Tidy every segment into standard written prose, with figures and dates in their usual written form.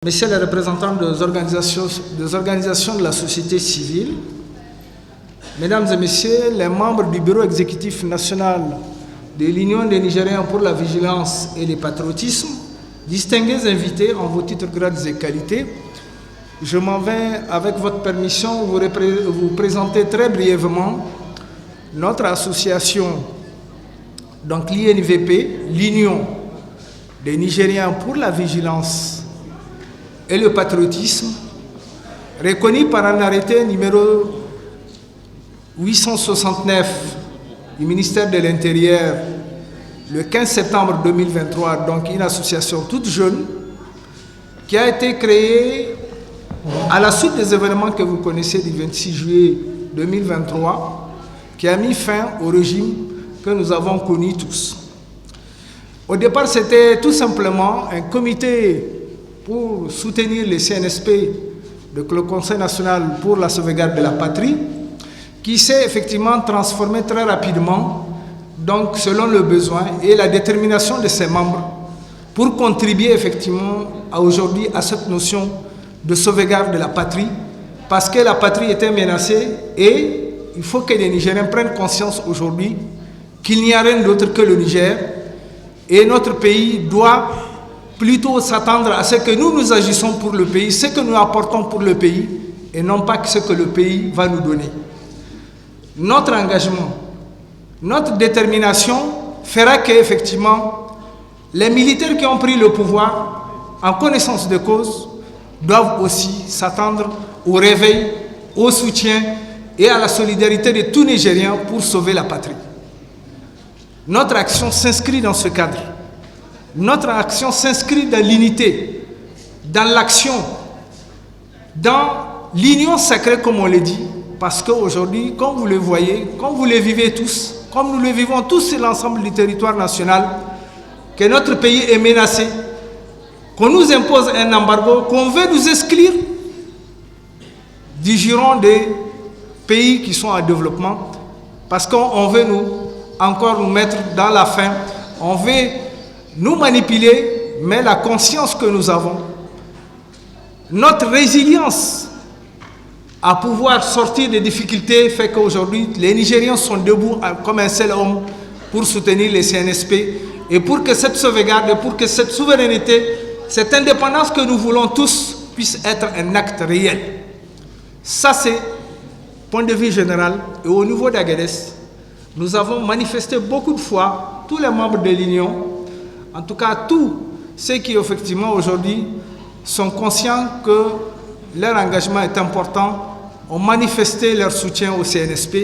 Messieurs les représentants des organisations de la société civile, Mesdames et Messieurs les membres du bureau exécutif national de l'Union des Nigériens pour la vigilance et le patriotisme, distingués invités en vos titres, grades et qualités, je m'en vais, avec votre permission, vous présenter très brièvement notre association, donc l'INVP, l'Union des Nigériens pour la vigilance et le patriotisme, reconnu par un arrêté numéro 869 du ministère de l'Intérieur le 15 septembre 2023, donc une association toute jeune qui a été créée à la suite des événements que vous connaissez du 26 juillet 2023, qui a mis fin au régime que nous avons connu tous. Au départ, c'était tout simplement un comité pour soutenir les CNSP, le Conseil national pour la sauvegarde de la patrie, qui s'est effectivement transformé très rapidement, donc selon le besoin et la détermination de ses membres, pour contribuer effectivement aujourd'hui à cette notion de sauvegarde de la patrie, parce que la patrie était menacée et il faut que les Nigériens prennent conscience aujourd'hui qu'il n'y a rien d'autre que le Niger et notre pays doit plutôt s'attendre à ce que nous agissons pour le pays, ce que nous apportons pour le pays et non pas ce que le pays va nous donner. Notre engagement, notre détermination fera qu'effectivement les militaires qui ont pris le pouvoir en connaissance de cause doivent aussi s'attendre au réveil, au soutien et à la solidarité de tous Nigériens pour sauver la patrie. Notre action s'inscrit dans ce cadre. Notre action s'inscrit dans l'unité, dans l'action, dans l'union sacrée comme on le dit, parce qu'aujourd'hui, comme vous le voyez, comme vous le vivez tous, comme nous le vivons tous sur l'ensemble du territoire national, que notre pays est menacé, qu'on nous impose un embargo, qu'on veut nous exclure du giron des pays qui sont en développement, parce qu'on veut encore nous mettre dans la faim, on veut nous manipuler, mais la conscience que nous avons, notre résilience à pouvoir sortir des difficultés fait qu'aujourd'hui, les Nigériens sont debout comme un seul homme pour soutenir les CNSP et pour que cette sauvegarde, pour que cette souveraineté, cette indépendance que nous voulons tous puisse être un acte réel. Ça, c'est point de vue général. Et au niveau d'Agadez, nous avons manifesté beaucoup de fois, tous les membres de l'Union, en tout cas tous ceux qui effectivement aujourd'hui sont conscients que leur engagement est important, ont manifesté leur soutien au CNSP.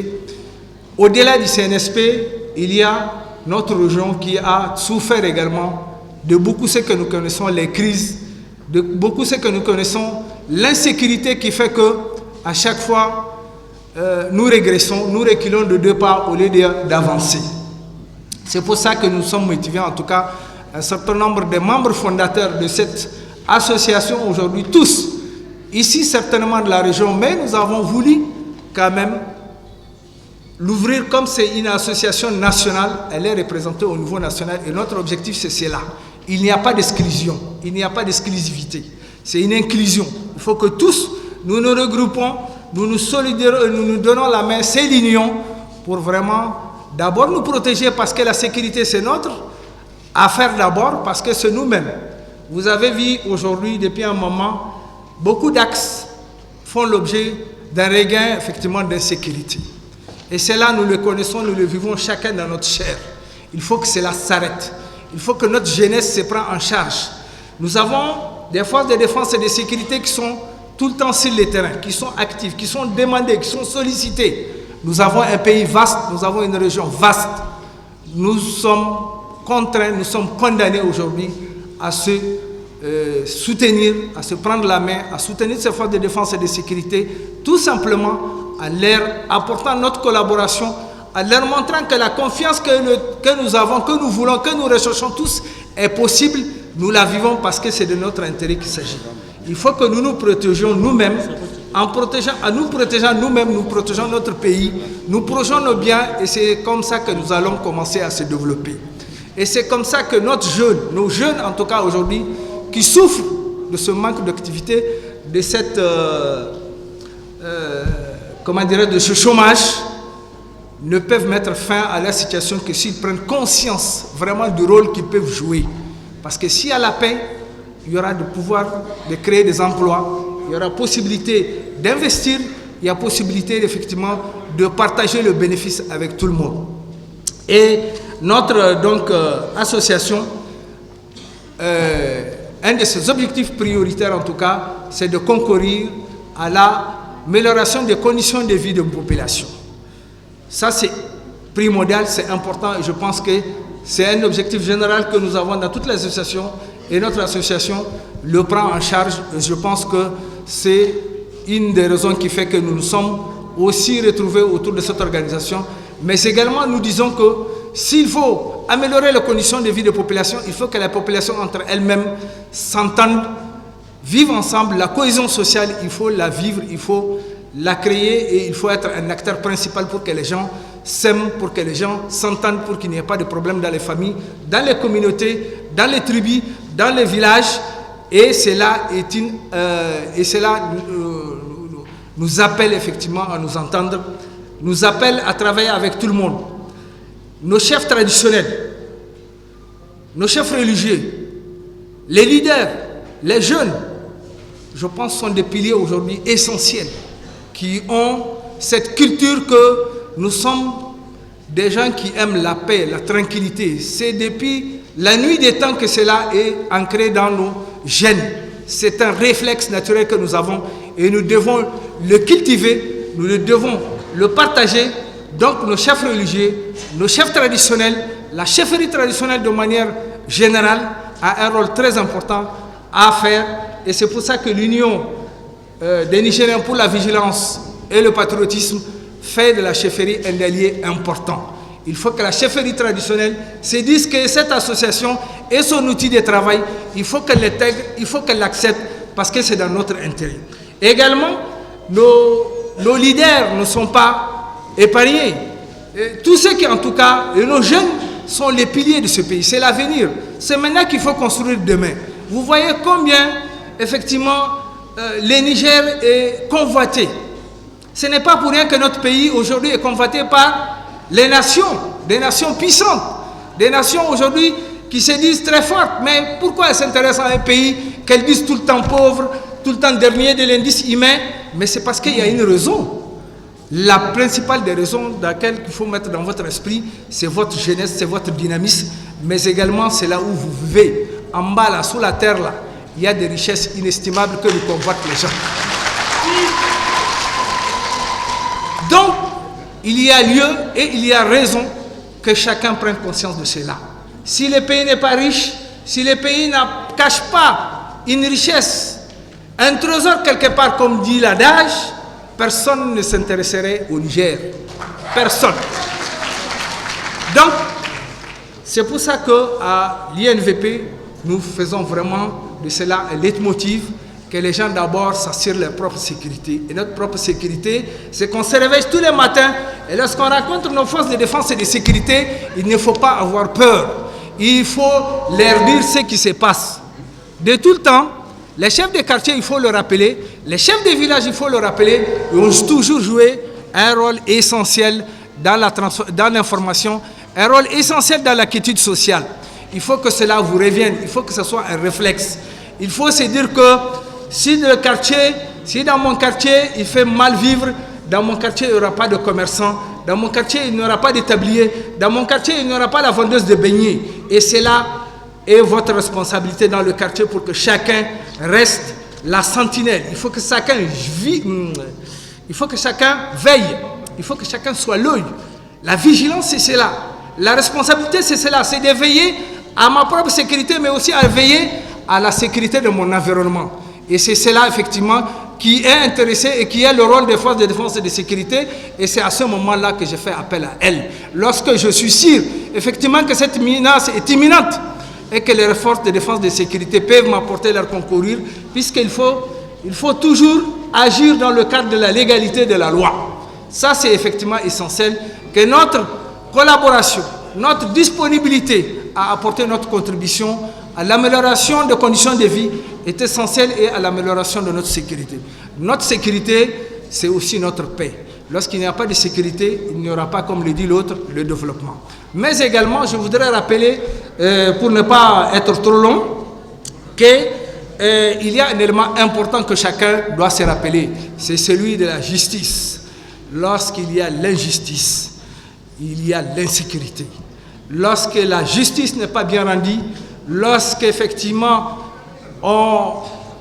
Au-delà du CNSP, il y a notre région qui a souffert également de beaucoup ce que nous connaissons, les crises, de beaucoup ce que nous connaissons, l'insécurité qui fait que à chaque fois nous régressons, nous reculons de 2 pas au lieu d'avancer. C'est pour ça que nous sommes motivés, en tout cas un certain nombre de membres fondateurs de cette association aujourd'hui, tous, ici certainement de la région, mais nous avons voulu quand même l'ouvrir comme c'est une association nationale, elle est représentée au niveau national et notre objectif c'est cela. Il n'y a pas d'exclusion, il n'y a pas d'exclusivité, c'est une inclusion. Il faut que tous nous nous regroupons, nous nous donnons la main, c'est l'union pour vraiment d'abord nous protéger parce que la sécurité c'est notre affaire d'abord parce que c'est nous-mêmes. Vous avez vu aujourd'hui depuis un moment, beaucoup d'axes font l'objet d'un regain effectivement d'insécurité. Et cela nous le connaissons, nous le vivons chacun dans notre chair. Il faut que cela s'arrête. Il faut que notre jeunesse se prenne en charge. Nous avons des forces de défense et de sécurité qui sont tout le temps sur le terrain, qui sont actives, qui sont demandées, qui sont sollicitées. Nous avons un pays vaste, nous avons une région vaste. Nous sommes contraints, nous sommes condamnés aujourd'hui à se soutenir, à se prendre la main, à soutenir ces forces de défense et de sécurité, tout simplement en leur apportant notre collaboration, en leur montrant que la confiance que nous avons, que nous voulons, que nous recherchons tous est possible. Nous la vivons parce que c'est de notre intérêt qu'il s'agit. Il faut que nous nous protégions nous-mêmes. En nous protégeant nous-mêmes, nous protégeons notre pays, nous protégeons nos biens et c'est comme ça que nous allons commencer à se développer. Et c'est comme ça que nos jeunes en tout cas aujourd'hui, qui souffrent de ce manque d'activité, de cette, comment dirais-je, de ce chômage, ne peuvent mettre fin à la situation que s'ils prennent conscience vraiment du rôle qu'ils peuvent jouer. Parce que s'il y a la paix, il y aura le pouvoir de créer des emplois, il y aura possibilité d'investir, il y a possibilité effectivement de partager le bénéfice avec tout le monde. Et notre donc, association, un de ses objectifs prioritaires en tout cas, c'est de concourir à l'amélioration des conditions de vie de la population. Ça c'est primordial, c'est important et je pense que c'est un objectif général que nous avons dans toutes les associations et notre association le prend en charge. Je pense que c'est une des raisons qui fait que nous nous sommes aussi retrouvés autour de cette organisation. Mais également nous disons que s'il faut améliorer les conditions de vie des populations, il faut que la population entre elles-mêmes s'entendent, vivent ensemble. La cohésion sociale, il faut la vivre, il faut la créer et il faut être un acteur principal pour que les gens s'aiment, pour que les gens s'entendent, pour qu'il n'y ait pas de problème dans les familles, dans les communautés, dans les tribus, dans les villages. Et cela nous appelle effectivement à nous entendre, nous appelle à travailler avec tout le monde. Nos chefs traditionnels, nos chefs religieux, les leaders, les jeunes, je pense sont des piliers aujourd'hui essentiels qui ont cette culture que nous sommes des gens qui aiment la paix, la tranquillité. C'est depuis la nuit des temps que cela est ancré dans nos gènes. C'est un réflexe naturel que nous avons et nous devons le cultiver, nous devons le partager. Donc nos chefs religieux, nos chefs traditionnels, la chefferie traditionnelle de manière générale a un rôle très important à faire. Et c'est pour ça que l'Union des Nigériens pour la vigilance et le patriotisme fait de la chefferie un allié important. Il faut que la chefferie traditionnelle se dise que cette association est son outil de travail. Il faut qu'elle l'intègre, il faut qu'elle l'accepte parce que c'est dans notre intérêt. Également, nos leaders ne sont pas épargnés. Tous ceux qui, en tout cas, et nos jeunes sont les piliers de ce pays. C'est l'avenir. C'est maintenant qu'il faut construire demain. Vous voyez combien, effectivement, le Niger est convoité. Ce n'est pas pour rien que notre pays aujourd'hui est convoité par les nations, des nations puissantes, des nations aujourd'hui qui se disent très fortes. Mais pourquoi elles s'intéressent à un pays qu'elles disent tout le temps pauvre, tout le temps dernier de l'indice humain? Mais c'est parce qu'il y a une raison. La principale des raisons dans laquelle il faut mettre dans votre esprit, c'est votre jeunesse, c'est votre dynamisme, mais également c'est là où vous vivez. En bas, là, sous la terre, là, il y a des richesses inestimables que nous convoitent les gens. Donc, il y a lieu et il y a raison que chacun prenne conscience de cela. Si le pays n'est pas riche, si le pays ne cache pas une richesse, un trésor quelque part, comme dit l'adage, personne ne s'intéresserait au Niger. Personne. Donc, c'est pour ça qu'à l'INVP, nous faisons vraiment de cela un leitmotiv, que les gens d'abord s'assurent leur propre sécurité. Et notre propre sécurité, c'est qu'on se réveille tous les matins et lorsqu'on rencontre nos forces de défense et de sécurité, il ne faut pas avoir peur. Il faut leur dire ce qui se passe. De tout le temps, les chefs de quartier, il faut le rappeler, les chefs de village, il faut le rappeler, ils ont toujours joué un rôle essentiel dans l'information, un rôle essentiel dans la quiétude sociale. Il faut que cela vous revienne, il faut que ce soit un réflexe. Il faut se dire que si dans mon quartier, il fait mal vivre, dans mon quartier, il n'y aura pas de commerçants, dans mon quartier, il n'y aura pas d'établier, dans mon quartier, il n'y aura pas la vendeuse de beignets. Et cela est votre responsabilité dans le quartier pour que chacun reste la sentinelle. Il faut que chacun veille, il faut que chacun soit l'œil. La vigilance, c'est cela. La responsabilité, c'est cela, c'est de veiller à ma propre sécurité, mais aussi à veiller à la sécurité de mon environnement. Et c'est cela, effectivement, qui est intéressé et qui est le rôle des forces de défense et de sécurité. Et c'est à ce moment-là que je fais appel à elles. Lorsque je suis sûr, effectivement, que cette menace est imminente et que les forces de défense et de sécurité peuvent m'apporter leur concourir, puisqu'il faut toujours agir dans le cadre de la légalité de la loi. Ça, c'est effectivement essentiel, que notre collaboration, notre disponibilité à apporter notre contribution à l'amélioration des conditions de vie est essentielle et à l'amélioration de notre sécurité. Notre sécurité, c'est aussi notre paix. Lorsqu'il n'y a pas de sécurité, il n'y aura pas, comme le dit l'autre, le développement. Mais également, je voudrais rappeler, pour ne pas être trop long, qu'il y a un élément important que chacun doit se rappeler, c'est celui de la justice. Lorsqu'il y a l'injustice, il y a l'insécurité. Lorsque la justice n'est pas bien rendue, lorsqu'effectivement on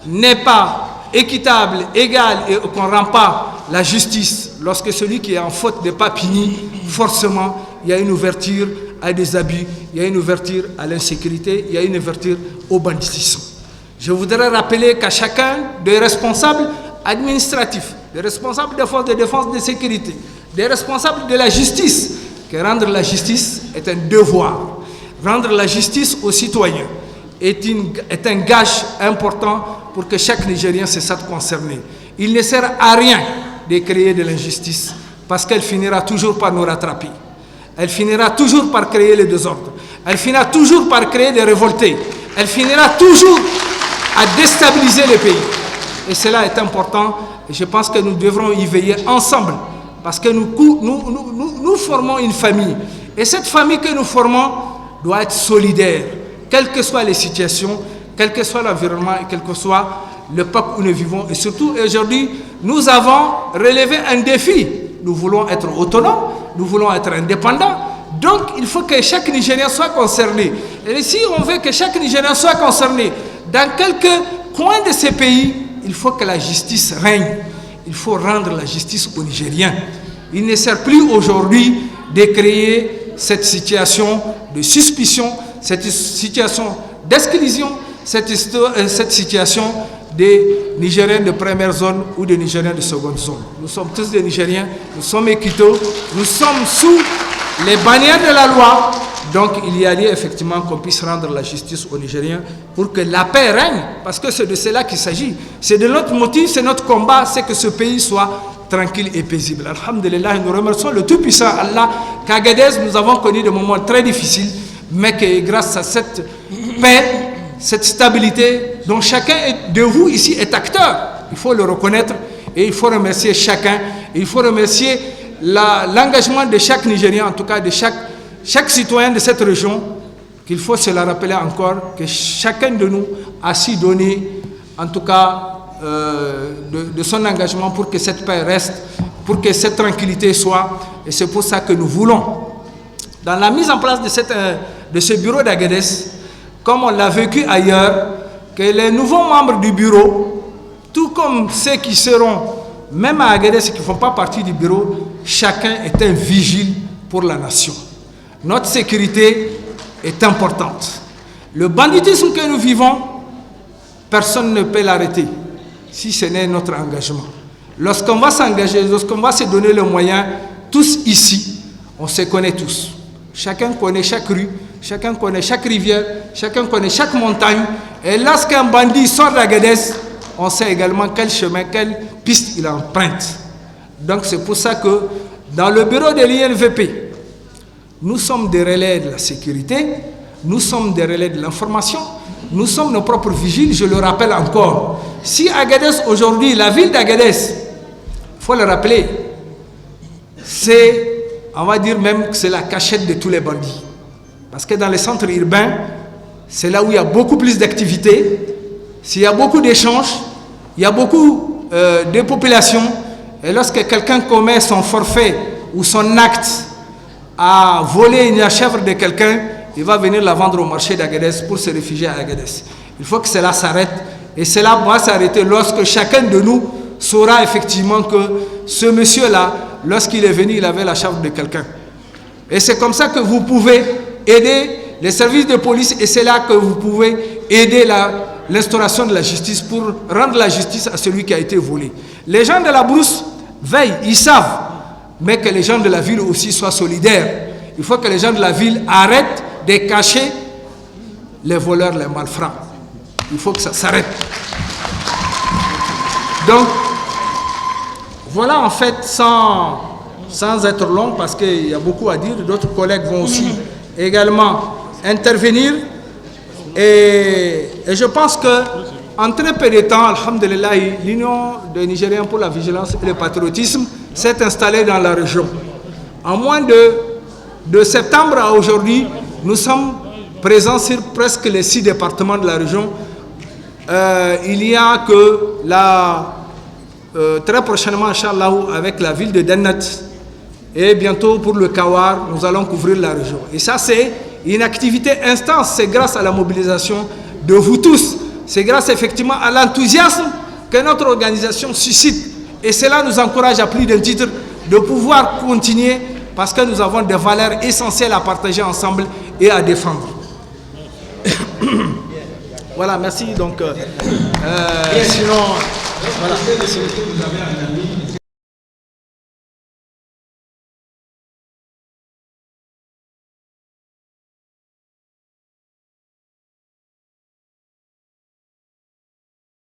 n'est pas équitable, égal et qu'on ne rend pas la justice, lorsque celui qui est en faute n'est pas puni, forcément il y a une ouverture à des abus, il y a une ouverture à l'insécurité, il y a une ouverture au banditisme. Je voudrais rappeler qu'à chacun des responsables administratifs, des responsables des forces de défense et de sécurité, des responsables de la justice, que rendre la justice est un devoir. Rendre la justice aux citoyens est un gage important pour que chaque Nigérien se sente concerné. Il ne sert à rien de créer de l'injustice parce qu'elle finira toujours par nous rattraper. Elle finira toujours par créer le désordre. Elle finira toujours par créer des révoltés. Elle finira toujours à déstabiliser le pays. Et cela est important et je pense que nous devrons y veiller ensemble parce que nous formons une famille. Et cette famille que nous formons doit être solidaire, quelles que soient les situations, quel que soit l'environnement et quel que soit le peuple où nous vivons. Et surtout, aujourd'hui, nous avons relevé un défi. Nous voulons être autonomes, nous voulons être indépendants. Donc, il faut que chaque Nigérien soit concerné. Et si on veut que chaque Nigérien soit concerné, dans quelques coins de ces pays, il faut que la justice règne. Il faut rendre la justice aux Nigériens. Il ne sert plus aujourd'hui de créer cette situation de suspicion, cette situation d'exclusion, cette situation des Nigériens de première zone ou des Nigériens de seconde zone. Nous sommes tous des Nigériens, nous sommes équitaux, nous sommes sous les bannières de la loi. Donc il y a lieu effectivement qu'on puisse rendre la justice aux Nigériens pour que la paix règne, parce que c'est de cela qu'il s'agit. C'est de notre motif, c'est notre combat, c'est que ce pays soit tranquille et paisible. Alhamdulillah, nous remercions le Tout-Puissant Allah qu'à Agadez, nous avons connu des moments très difficiles, mais que grâce à cette paix, cette stabilité dont chacun de vous ici est acteur, il faut le reconnaître et il faut remercier chacun. Et il faut remercier l'engagement de chaque Nigérien, en tout cas de chaque citoyen de cette région, qu'il faut se la rappeler encore, que chacun de nous a su donner, en tout cas, de son engagement pour que cette paix reste, pour que cette tranquillité soit. Et c'est pour ça que nous voulons, dans la mise en place de ce bureau d'Agadez, comme on l'a vécu ailleurs, que les nouveaux membres du bureau, tout comme ceux qui seront, même à Agadez, qui ne font pas partie du bureau, chacun est un vigile pour la nation. Notre sécurité est importante. Le banditisme que nous vivons, personne ne peut l'arrêter si ce n'est notre engagement. Lorsqu'on va s'engager, lorsqu'on va se donner le moyen, tous ici, on se connaît tous. Chacun connaît chaque rue, chacun connaît chaque rivière, chacun connaît chaque montagne. Et lorsqu'un bandit sort d'Agadez, on sait également quel chemin, quelle piste il emprunte. Donc c'est pour ça que dans le bureau de l'INVP, nous sommes des relais de la sécurité, nous sommes des relais de l'information, nous sommes nos propres vigiles, je le rappelle encore. Si Agadez aujourd'hui, la ville d'Agadez, il faut le rappeler, c'est, on va dire même que c'est la cachette de tous les bandits. Parce que dans les centres urbains, c'est là où il y a beaucoup plus d'activités, s'il y a beaucoup d'échanges, il y a beaucoup de population. Et lorsque quelqu'un commet son forfait ou son acte à voler une chèvre de quelqu'un, il va venir la vendre au marché d'Agadez pour se réfugier à Agadez. Il faut que cela s'arrête. Et cela va s'arrêter lorsque chacun de nous saura effectivement que ce monsieur-là, lorsqu'il est venu, il avait la chèvre de quelqu'un. Et c'est comme ça que vous pouvez aider les services de police et c'est là que vous pouvez aider l'instauration de la justice pour rendre la justice à celui qui a été volé. Les gens de la brousse veillent, ils savent, mais que les gens de la ville aussi soient solidaires. Il faut que les gens de la ville arrêtent de cacher les voleurs, les malfrats. Il faut que ça s'arrête. Donc, voilà en fait, sans être long, parce qu'il y a beaucoup à dire, d'autres collègues vont aussi également intervenir. Et je pense que en très peu de temps, alhamdulillah, l'Union des Nigériens pour la vigilance et le patriotisme s'est installée dans la région. En moins de septembre à aujourd'hui, nous sommes présents sur presque les 6 départements de la région. Il y a que très prochainement, Inch'Allah, avec la ville de Dennat, et bientôt pour le Kawar, nous allons couvrir la région. Et ça, c'est une activité intense. C'est grâce à la mobilisation de vous tous. C'est grâce effectivement à l'enthousiasme que notre organisation suscite. Et cela nous encourage à plus d'un titre de pouvoir continuer parce que nous avons des valeurs essentielles à partager ensemble et à défendre. Voilà, merci. Donc, sinon, voilà.